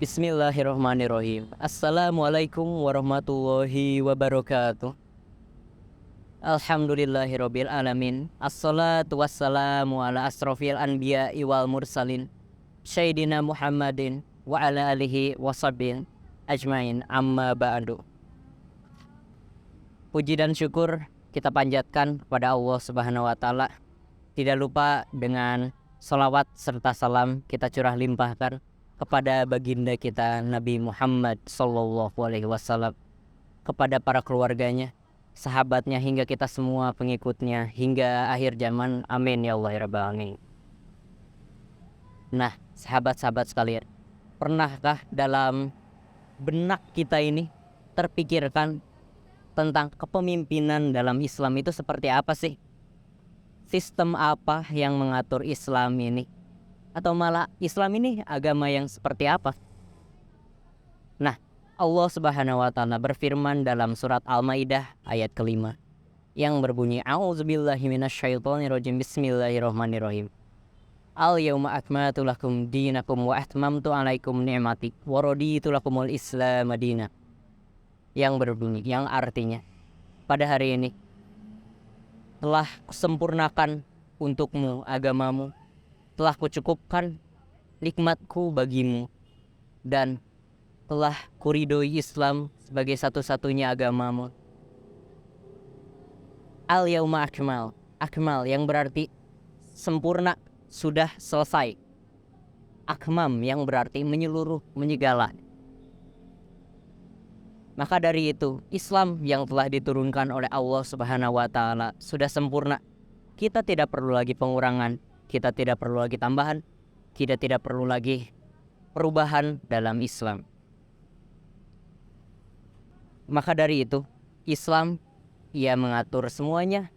Bismillahirrahmanirrahim. Assalamualaikum warahmatullahi wabarakatuh. Alhamdulillahirabbil alamin. Assalatu wassalamu ala asrofil anbiya'i wal mursalin Sayyidina Muhammadin wa ala alihi washabbihi ajmain, amma ba'du. Puji dan syukur kita panjatkan kepada Allah Subhanahu wa taala. Tidak lupa dengan salawat serta salam kita curah limpahkan kepada baginda kita Nabi Muhammad sallallahu alaihi wasallam, kepada para keluarganya, sahabatnya, hingga kita semua pengikutnya hingga akhir zaman. Amin ya Allah ya rabbal alamin. Nah, sahabat-sahabat sekalian, pernahkah dalam benak kita ini terpikirkan tentang kepemimpinan dalam Islam itu seperti apa sih? Sistem apa yang mengatur Islam ini? Atau malah Islam ini agama yang seperti apa? Nah, Allah Subhanahu wa taala berfirman dalam surat Al-Maidah ayat ke-5 yang berbunyi, A'udzubillahi minasyaitonirrajim, Bismillahirrahmanirrahim. Al-yauma akmaltu lakum dinakum wa atmamtu 'alaikum ni'mati wa raditu lakumul Islam madina. Yang berbunyi, yang artinya, pada hari ini telah kusempurnakan untukmu agamamu, telah kucukupkan nikmatku bagimu, dan telah kuridhoi Islam sebagai satu-satunya agamamu. Al-yauma akmal yang berarti sempurna, sudah selesai. Akmam yang berarti menyeluruh, menyegala. Maka dari itu, Islam yang telah diturunkan oleh Allah Subhanahu wa taala sudah sempurna. Kita tidak perlu lagi pengurangan, kita tidak perlu lagi tambahan, kita tidak perlu lagi perubahan dalam Islam. Maka dari itu, Islam ia mengatur semuanya.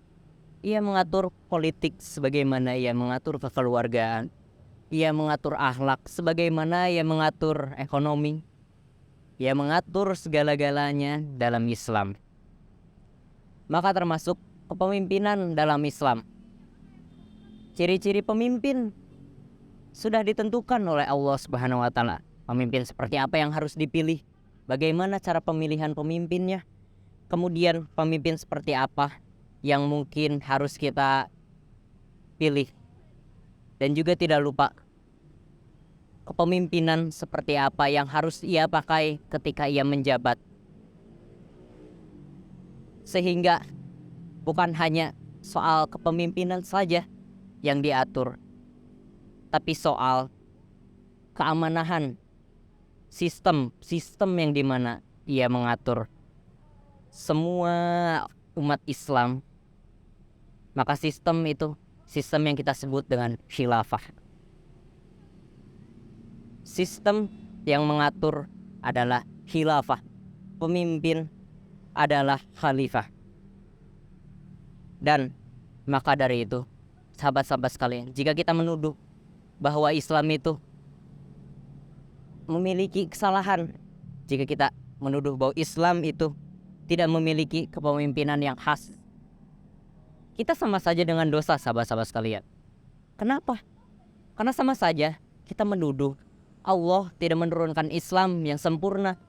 Ia mengatur politik sebagaimana ia mengatur kekeluargaan. Ia mengatur akhlak sebagaimana ia mengatur ekonomi. Ia mengatur segala-galanya dalam Islam. Maka termasuk kepemimpinan dalam Islam. Ciri-ciri pemimpin sudah ditentukan oleh Allah Subhanahu wa taala. Pemimpin seperti apa yang harus dipilih, bagaimana cara pemilihan pemimpinnya, kemudian pemimpin seperti apa yang mungkin harus kita pilih. Dan juga tidak lupa kepemimpinan seperti apa yang harus ia pakai ketika ia menjabat. Sehingga bukan hanya soal kepemimpinan saja yang diatur, tapi soal keamanahan, sistem yang dimana ia mengatur semua umat Islam. Maka sistem itu sistem yang kita sebut dengan khilafah. Sistem yang mengatur adalah khilafah. Pemimpin adalah khalifah. Dan maka dari itu, sahabat-sahabat sekalian, jika kita menuduh bahwa Islam itu memiliki kesalahan, jika kita menuduh bahwa Islam itu tidak memiliki kepemimpinan yang khas, kita sama saja dengan dosa, sahabat-sahabat sekalian. Kenapa? Karena sama saja kita menuduh Allah tidak menurunkan Islam yang sempurna.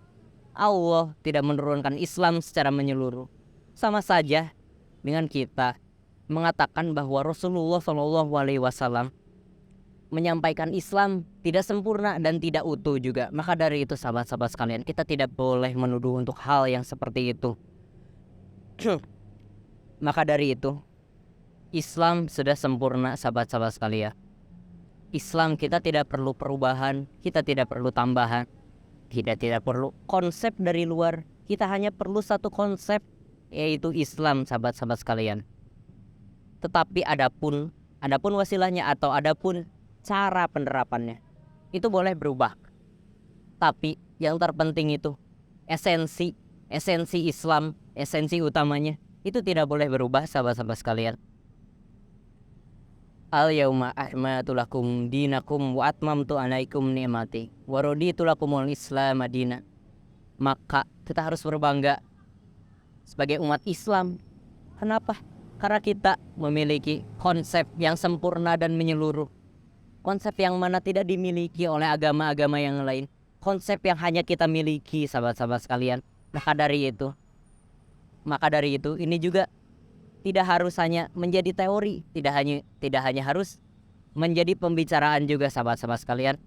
Allah tidak menurunkan Islam secara menyeluruh. Sama saja dengan kita mengatakan bahwa Rasulullah SAW menyampaikan Islam tidak sempurna dan tidak utuh juga. Maka dari itu, sahabat-sahabat sekalian, kita tidak boleh menuduh untuk hal yang seperti itu. Maka dari itu, Islam sudah sempurna, sahabat-sahabat sekalian. Islam kita tidak perlu perubahan, kita tidak perlu tambahan, kita tidak perlu konsep dari luar. Kita hanya perlu satu konsep, yaitu Islam, sahabat-sahabat sekalian. Tetapi adapun wasilahnya atau adapun cara penerapannya, itu boleh berubah. Tapi yang terpenting itu esensi Islam, esensi utamanya itu tidak boleh berubah, sahabat-sahabat sekalian. Al-yauma akmaltu lakum dinakum wa atmamtu 'alaikum ni'mati wa raditu lakumul Islam madina. Maka kita harus berbangga sebagai umat Islam. Kenapa? Karena kita memiliki konsep yang sempurna dan menyeluruh. Konsep yang mana tidak dimiliki oleh agama-agama yang lain. konsep yang hanya kita miliki, sahabat-sahabat sekalian. Maka dari itu ini juga tidak harus hanya menjadi teori, tidak hanya harus menjadi pembicaraan juga, sahabat-sahabat sekalian.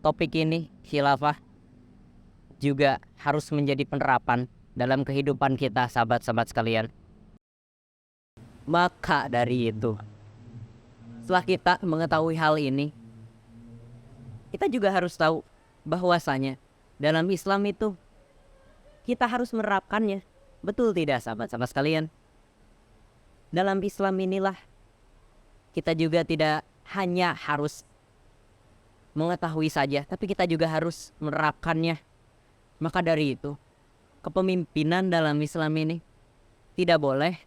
Topik ini, khilafah, juga harus menjadi penerapan dalam kehidupan kita, sahabat-sahabat sekalian. Maka dari itu, setelah kita mengetahui hal ini, kita juga harus tahu bahwasanya dalam Islam itu kita harus menerapkannya. Betul tidak, sahabat-sahabat sekalian? Dalam Islam inilah kita juga tidak hanya harus mengetahui saja, tapi kita juga harus menerapkannya. Maka dari itu, kepemimpinan dalam Islam ini tidak boleh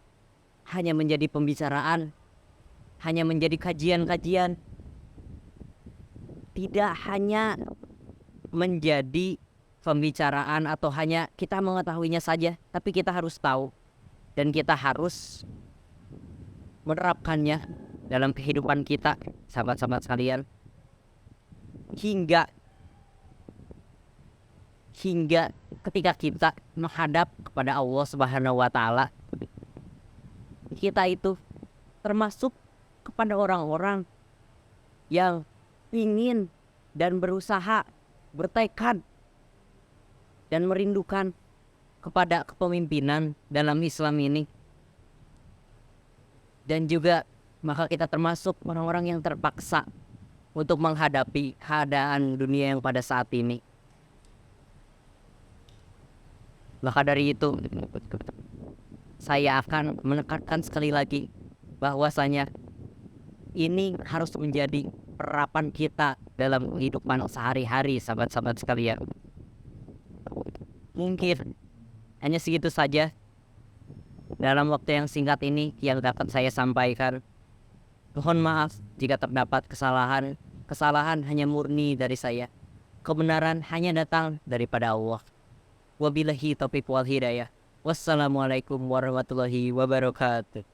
hanya menjadi pembicaraan, hanya menjadi kajian-kajian, tidak hanya menjadi pembicaraan atau hanya kita mengetahuinya saja, tapi kita harus tahu dan kita harus menerapkannya dalam kehidupan kita, sahabat-sahabat sekalian, hingga ketika kita menghadap kepada Allah Subhanahu wa taala, kita itu termasuk kepada orang-orang yang ingin dan berusaha, bertekad dan merindukan kepada kepemimpinan dalam Islam ini. Dan juga maka kita termasuk orang-orang yang terpaksa untuk menghadapi keadaan dunia yang pada saat ini. Maka dari itu, saya akan menekankan sekali lagi bahwasanya ini harus menjadi penerapan kita dalam kehidupan sehari-hari, sahabat-sahabat sekalian. Mungkin hanya segitu saja dalam waktu yang singkat ini yang dapat saya sampaikan. Mohon maaf jika terdapat kesalahan. Kesalahan hanya murni dari saya. Kebenaran hanya datang daripada Allah. Wabillahi taufiq wal hidayah. Wassalamualaikum warahmatullahi wabarakatuh.